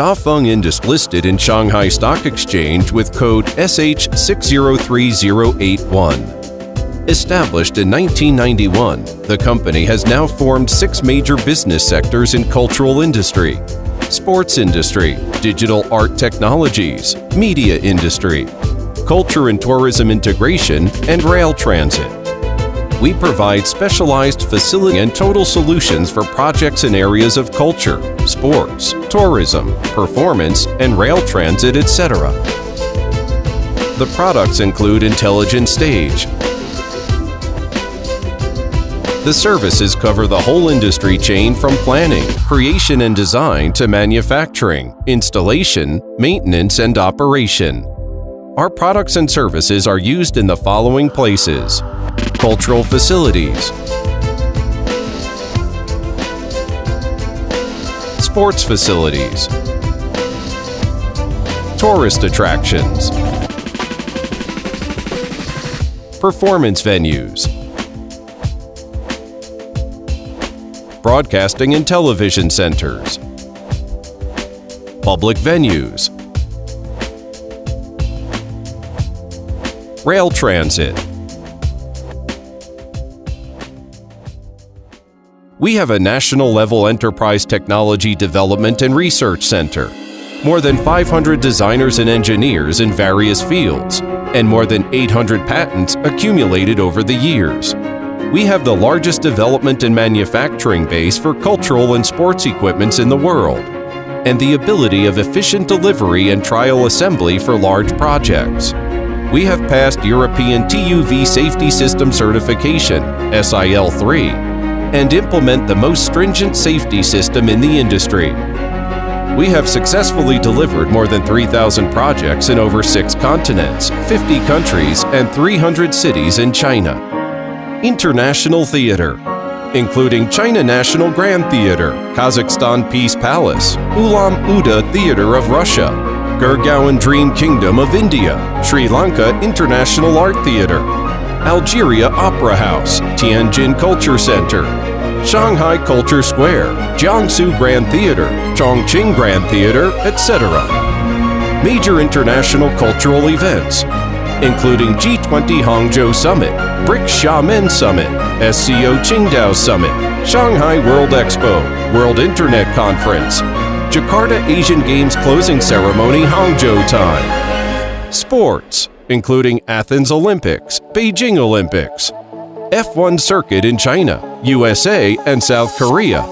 Dafeng Industry listed in Shanghai Stock Exchange with code SH603081. Established in 1991, the company has now formed 6 major business sectors in cultural industry, sports industry, digital art technologies, media industry, culture and tourism integration, and rail transit. We provide specialized facility and total solutions for projects in areas of culture, sports, tourism, performance, and rail transit, etc. The products include intelligent stage. The services cover the whole industry chain from planning, creation and design to manufacturing, installation, maintenance, and operation. Our products and services are used in the following places: cultural facilities, sports facilities, tourist attractions, performance venues, broadcasting and television centers, public venues, rail transit. We have a national-level enterprise technology development and research center, more than 500 designers and engineers in various fields, and more than 800 patents accumulated over the years. We have the largest development and manufacturing base for cultural and sports equipments in the world, and the ability of efficient delivery and trial assembly for large projects. We have passed European TÜV Safety System Certification, SIL 3, and implement the most stringent safety system in the industry. We have successfully delivered more than 3,000 projects in over 6 continents, 50 countries, and 300 cities in China. International theater, including China National Grand Theater, Kazakhstan Peace Palace, Ulan-Ude Theater of Russia, Gurgaon Dream Kingdom of India, Sri Lanka International Art Theater, Algeria Opera House, Tianjin Culture Center, Shanghai Culture Square, Jiangsu Grand Theater, Chongqing Grand Theater, etc. Major international cultural events, including G20 Hangzhou Summit, BRICS Xiamen Summit, SCO Qingdao Summit, Shanghai World Expo, World Internet Conference, Jakarta Asian Games Closing Ceremony Hangzhou time. Sports, including Athens Olympics, Beijing Olympics, F1 Circuit in China, USA, and South Korea,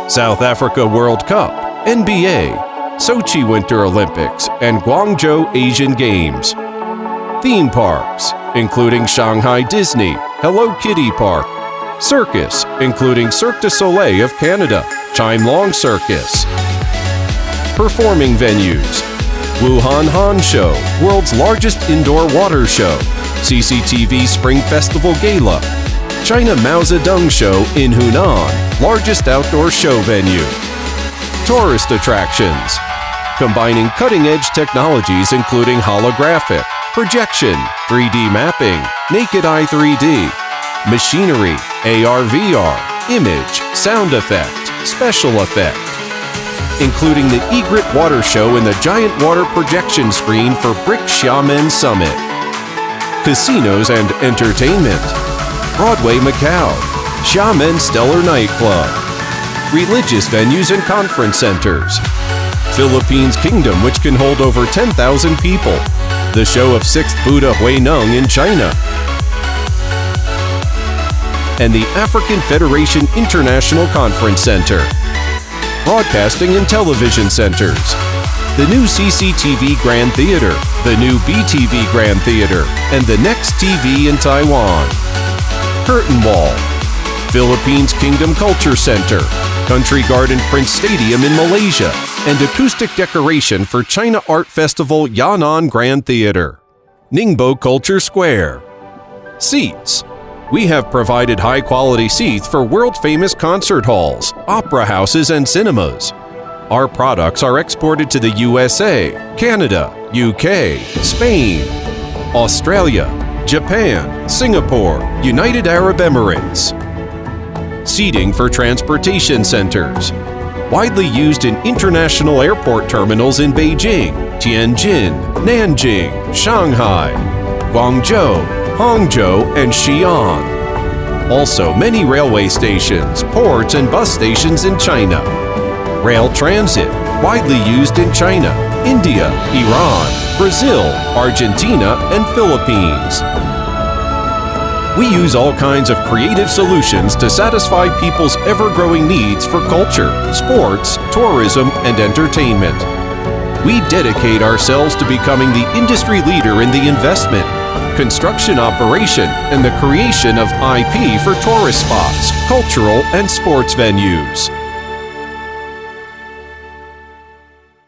South Africa World Cup, NBA, Sochi Winter Olympics, and Guangzhou Asian Games. Theme parks, including Shanghai Disney, Hello Kitty Park, circus, including Cirque du Soleil of Canada, Chimelong Circus. Performing venues, Wuhan Han Show, world's largest indoor water show, CCTV Spring Festival Gala, China Mao Zedong Show in Hunan, largest outdoor show venue. Tourist attractions, combining cutting-edge technologies including holographic, projection, 3D mapping, naked eye 3D, machinery, AR/VR, image, sound effect, special effect, including the Egret Water Show and the giant water projection screen for BRICS Xiamen Summit. Casinos and entertainment, Broadway Macau, Xiamen Stellar Nightclub, religious venues and conference centers, Philippines Kingdom, which can hold over 10,000 people, the show of 6th Buddha Huineng in China, and the African Federation International Conference Center. Broadcasting and television centers, the new CCTV Grand Theater, the new BTV Grand Theater, and the Next TV in Taiwan. Curtain Wall, Philippines Kingdom Culture Center, Country Garden Prince Stadium in Malaysia, and acoustic decoration for China Art Festival Yan'an Grand Theater. Ningbo Culture Square. Seats. We have provided high-quality seats for world-famous concert halls, opera houses, and cinemas. Our products are exported to the USA, Canada, UK, Spain, Australia, Japan, Singapore, United Arab Emirates. Seating for transportation centers. widely used in international airport terminals in Beijing, Tianjin, Nanjing, Shanghai, Guangzhou, Hangzhou, and Xi'an. Also, many railway stations, ports, and bus stations in China. Rail transit, widely used in China, India, Iran, Brazil, Argentina, and Philippines. We use all kinds of creative solutions to satisfy people's ever-growing needs for culture, sports, tourism, and entertainment. We dedicate ourselves to becoming the industry leader in the investment, construction operation, and the creation of IP for tourist spots, cultural, and sports venues.